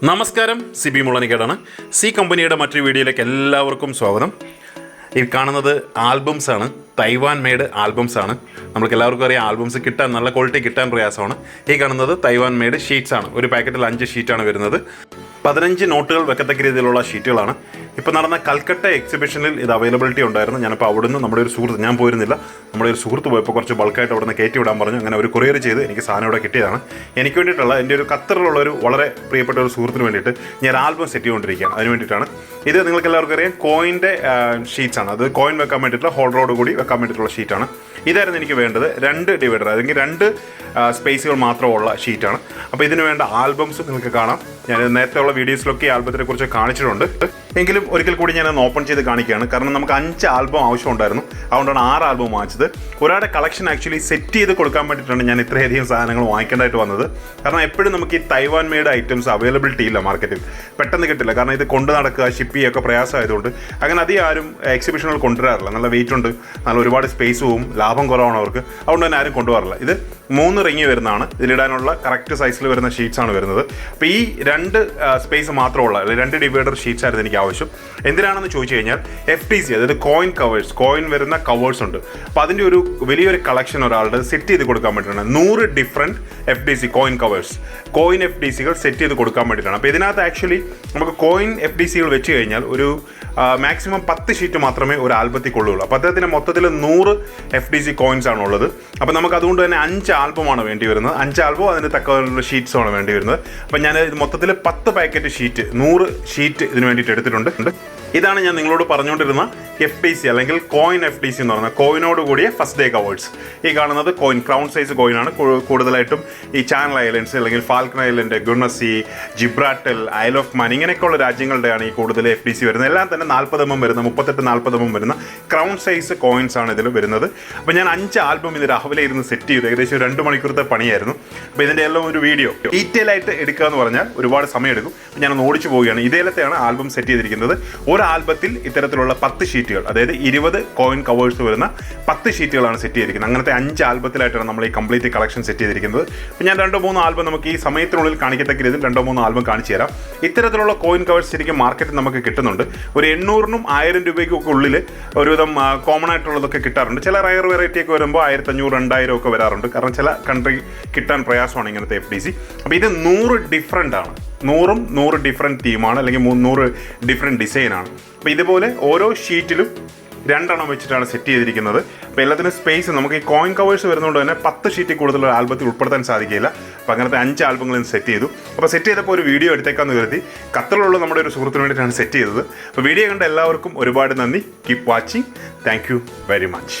നമസ്കാരം, സിബി മുളനിക്കേടാണ്. സി കമ്പനിയുടെ മറ്റൊരു വീഡിയോയിലേക്ക് എല്ലാവർക്കും സ്വാഗതം. ഈ കാണുന്നത് ആൽബംസ് ആണ്, തൈവാൻ മെയ്ഡ് ആൽബംസ് ആണ്. നമുക്ക് എല്ലാവർക്കും അറിയാം, ആൽബംസ് കിട്ടാൻ നല്ല ക്വാളിറ്റി കിട്ടാൻ പ്രയാസമാണ്. ഈ കാണുന്നത് തൈവാൻ മെയ്ഡ് ഷീറ്റ്സ് ആണ്. ഒരു പാക്കറ്റിൽ 5 ഷീറ്റാണ് വരുന്നത്. 15 നോട്ടുകൾ വെക്കത്തക്ക രീതിയിലുള്ള ഷീറ്റുകളാണ്. ഇപ്പോൾ നടന്ന കൽക്കട്ട എക്സിബിഷനിൽ ഇത് അവൈലബിലിറ്റി ഉണ്ടായിരുന്നു. ഞാനിപ്പോൾ അവിടുന്ന് നമ്മുടെ ഒരു സുഹൃത്ത്, ഞാൻ പോയിരുന്നില്ല, നമ്മുടെ ഒരു സുഹൃത്ത് പോയപ്പോൾ കുറച്ച് ബൾക്കായിട്ട് അവിടെ നിന്ന് കയറ്റി വിടാൻ പറഞ്ഞു. അങ്ങനെ ഒരു കൊറിയർ ചെയ്ത് എനിക്ക് സാധനം ഇവിടെ കിട്ടിയതാണ്. എനിക്ക് വേണ്ടിയിട്ടുള്ള എൻ്റെ ഒരു ഖത്തറിലുള്ള ഒരു വളരെ പ്രിയപ്പെട്ട ഒരു സുഹൃത്തിന് വേണ്ടിയിട്ട് ഞാൻ ആൽബം സെറ്റ് ചെയ്തുകൊണ്ടിരിക്കുകയാണ്. അതിന് വേണ്ടിയിട്ടാണ് ഇത്. നിങ്ങൾക്ക് എല്ലാവർക്കും അറിയാം, കോയിൻ്റെ ഷീറ്റ്സ് ആണ്. അത് കോയിൻ വെക്കാൻ വേണ്ടിയിട്ടുള്ള ഹോൾഡറോട് കൂടി വെക്കാൻ വേണ്ടിയിട്ടുള്ള ഷീറ്റാണ്. ഇതായിരുന്നു എനിക്ക് വേണ്ടത്. 2 ഡിവൈഡർ, അല്ലെങ്കിൽ 2 സ്പേസുകൾ മാത്രമുള്ള ഷീറ്റാണ്. അപ്പോൾ ഇതിന് വേണ്ട ആൽബംസ് നിങ്ങൾക്ക് കാണാം. ഞാൻ നേരത്തെ ഉള്ള വീഡിയോസിലൊക്കെ ഈ ആൽബത്തിനെ കുറിച്ച് കാണിച്ചിട്ടുണ്ട്. എങ്കിലും ഒരിക്കൽ കൂടി ഞാനൊന്ന് ഓപ്പൺ ചെയ്ത് കാണിക്കുകയാണ്. കാരണം നമുക്ക് 5 ആൽബം ആവശ്യമുണ്ടായിരുന്നു. അതുകൊണ്ടാണ് 6 ആൽബം വാങ്ങിച്ചത്. ഒരാളുടെ കളക്ഷൻ ആക്ച്വലി സെറ്റ് ചെയ്ത് കൊടുക്കാൻ വേണ്ടിയിട്ടാണ് ഞാൻ ഇത്രയധികം സാധനങ്ങൾ വാങ്ങിക്കേണ്ടതായിട്ട് വന്നത്. കാരണം എപ്പോഴും നമുക്ക് ഈ തൈവാൻ മെയ്ഡ് ഐറ്റംസ് അവൈലബിലിറ്റി ഇല്ല മാർക്കറ്റിൽ, പെട്ടെന്ന് കിട്ടില്ല. കാരണം ഇത് കൊണ്ട് നടക്കുക, ഷിപ്പ് ചെയ്യുകയൊക്കെ പ്രയാസമായതുകൊണ്ട് അങ്ങനെ അധികം ആരും എക്സിബിഷനുകൾ കൊണ്ടുവരാറില്ല. നല്ല വെയിറ്റ് ഉണ്ട്, നല്ല ഒരുപാട് സ്പേസ് പോവും, ലാഭം കുറവാണ് അവർക്ക്. അതുകൊണ്ട് തന്നെ ആരും കൊണ്ടുപോകാറില്ല. ഇത് 3 റിങ് വരുന്നതാണ്. ഇതിലിടാനുള്ള കറക്റ്റ് സൈസിൽ വരുന്ന ഷീറ്റ്സ് ആണ് വരുന്നത്. അപ്പോൾ ഈ 2 സ്പേസ് മാത്രമുള്ള, അല്ലെങ്കിൽ 2 ഡിവൈഡർ ഷീറ്റ്സ് ആയിരുന്നു എനിക്ക് ആവശ്യം. എന്തിനാണെന്ന് ചോദിച്ചു കഴിഞ്ഞാൽ FTC, അതായത് കോയിൻ കവേഴ്സ്, കോയിൻ വരുന്ന കവേഴ്സ് ഉണ്ട്. അപ്പോൾ അതിൻ്റെ ഒരു വലിയൊരു കളക്ഷൻ ഒരാളുടെ സെറ്റ് ചെയ്ത് കൊടുക്കാൻ വേണ്ടിയിട്ടാണ്. 100 different FTC coin covers, coin FTCകൾ സെറ്റ് ചെയ്ത് കൊടുക്കാൻ വേണ്ടിയിട്ടാണ്. അപ്പോൾ ഇതിനകത്ത് ആക്ച്വലി നമുക്ക് കോയിൻ FTCകൾ വെച്ച് കഴിഞ്ഞാൽ ഒരു മാക്സിമം 10 ഷീറ്റ് മാത്രമേ ഒരു ആൽബത്തിൽ കൊള്ളുകയുള്ളൂ. അപ്പോൾ അദ്ദേഹത്തിന് മൊത്തത്തിൽ 100 FTC കോയിൻസ് ആണ് ഉള്ളത്. അപ്പോൾ നമുക്ക് അതുകൊണ്ട് തന്നെ 5 ആൽബമാണ് വേണ്ടി വരുന്നത്. 5 ആൽബം അതിന് തക്കമുള്ള ഷീറ്റ്സുമാണ് വേണ്ടി വരുന്നത്. അപ്പോൾ ഞാൻ മൊത്തത്തിൽ 10 പാക്കറ്റ് ഷീറ്റ്, 100 ഷീറ്റ് ഇതിന് വേണ്ടിയിട്ട് എടുത്തിട്ടുണ്ട്. ഇതാണ് ഞാൻ നിങ്ങളോട് പറഞ്ഞുകൊണ്ടിരുന്ന FTC, അല്ലെങ്കിൽ കോയിൻ FTC എന്ന് പറയുന്നത്, കോയിനോട് കൂടിയ ഫസ്റ്റ് ഡേ കവേഴ്സ്. ഈ കാണുന്നത് കോയിൻ, ക്രൗൺ സൈസ് കോയിനാണ്. കൂടുതലായിട്ടും ഈ ചാനൽ ഐലൻഡ്സ്, അല്ലെങ്കിൽ ഫാൽക്കൺ island, Guernsey, Gibraltar, isle of man, ഇങ്ങനെയൊക്കെയുള്ള രാജ്യങ്ങളുടെയാണ് ഈ കൂടുതൽ FTC വരുന്നത്. എല്ലാം തന്നെ 40 mm വരുന്ന, 38-40 mm വരുന്ന ക്രൗൺ സൈസ് കോയിൻസ് ആണ് ഇതിൽ വരുന്നത്. അപ്പോൾ ഞാൻ 5 ആൽബം ഇത് രാവിലെ ഇരുന്ന് സെറ്റ് ചെയ്തു. ഏകദേശം 2 മണിക്കൂറത്തെ പണിയായിരുന്നു. അപ്പോൾ ഇതിൻ്റെ എല്ലാം ഒരു വീഡിയോ ഡീറ്റെയിൽ ആയിട്ട് എടുക്കുക എന്ന് പറഞ്ഞാൽ ഒരുപാട് സമയം എടുക്കും. അപ്പോൾ ഞാനൊന്ന് ഓടിച്ചു പോവുകയാണ്. ഇതേലത്തെയാണ് ആൽബം സെറ്റ് ചെയ്തിരിക്കുന്നത്. ഒരു ആൽബത്തിൽ ഇത്തരത്തിലുള്ള 10 ഷീറ്റുകൾ, അതായത് 20 കോയിൻ കവേഴ്സ് വരുന്ന 10 ഷീറ്റുകളാണ് സെറ്റ് ചെയ്തിരിക്കുന്നത്. അങ്ങനത്തെ 5 ആൽബത്തിലായിട്ടാണ് നമ്മൾ ഈ കംപ്ലീറ്റ് കളക്ഷൻ സെറ്റ് ചെയ്തിരിക്കുന്നത്. അപ്പോൾ ഞാൻ 2-3 ആൽബം നമുക്ക് ഈ സമയത്തിനുള്ളിൽ കാണിക്കത്തക്ക രീതിയിൽ 2-3 ആൽബം കാണിച്ചു തരാം. ഇത്തരത്തിലുള്ള കോയിൻ കവേഴ്സ് ശരിക്കും മാർക്കറ്റിൽ നമുക്ക് കിട്ടുന്നുണ്ട്. ഒരു 800-നും 1000 രൂപയ്ക്കൊക്കെ ഉള്ളിൽ ഒരുവിധം കോമൺ ആയിട്ടുള്ളതൊക്കെ കിട്ടാറുണ്ട്. ചില റയർ വെറൈറ്റി ഒക്കെ വരുമ്പോൾ 1500-2000 ഒക്കെ വരാറുണ്ട്. കാരണം ചില കൺട്രി കിട്ടാൻ പ്രയാസമാണ് ഇങ്ങനത്തെ FTC. അപ്പോൾ ഇത് 100 ഡിഫറെൻ്റ് ആണ്. 100 ഡിഫറെൻറ്റ് തീമാണ്, അല്ലെങ്കിൽ 100 ഡിഫറെൻറ്റ് ഡിസൈനാണ്. അപ്പോൾ ഇതുപോലെ ഓരോ ഷീറ്റിലും 2 എണ്ണം വെച്ചിട്ടാണ് സെറ്റ് ചെയ്തിരിക്കുന്നത്. അപ്പോൾ എല്ലാത്തിനും സ്പേസ്, നമുക്ക് ഈ കോയിൻ കവേഴ്സ് വരുന്നതുകൊണ്ട് തന്നെ 10 ഷീറ്റിൽ കൂടുതൽ ആൽബത്തിൽ ഉൾപ്പെടുത്താൻ സാധിക്കില്ല. അപ്പോൾ അങ്ങനത്തെ 5 ആൽബങ്ങളും സെറ്റ് ചെയ്തു. അപ്പോൾ സെറ്റ് ചെയ്തപ്പോൾ ഒരു വീഡിയോ എടുത്തേക്കാന്ന് കരുതി. ഖത്തറിലുള്ള നമ്മുടെ ഒരു സുഹൃത്തിന് വേണ്ടിയിട്ടാണ് സെറ്റ് ചെയ്തത്. അപ്പോൾ വീഡിയോ കണ്ട എല്ലാവർക്കും ഒരുപാട് നന്ദി. Keep watching. Thank you very much.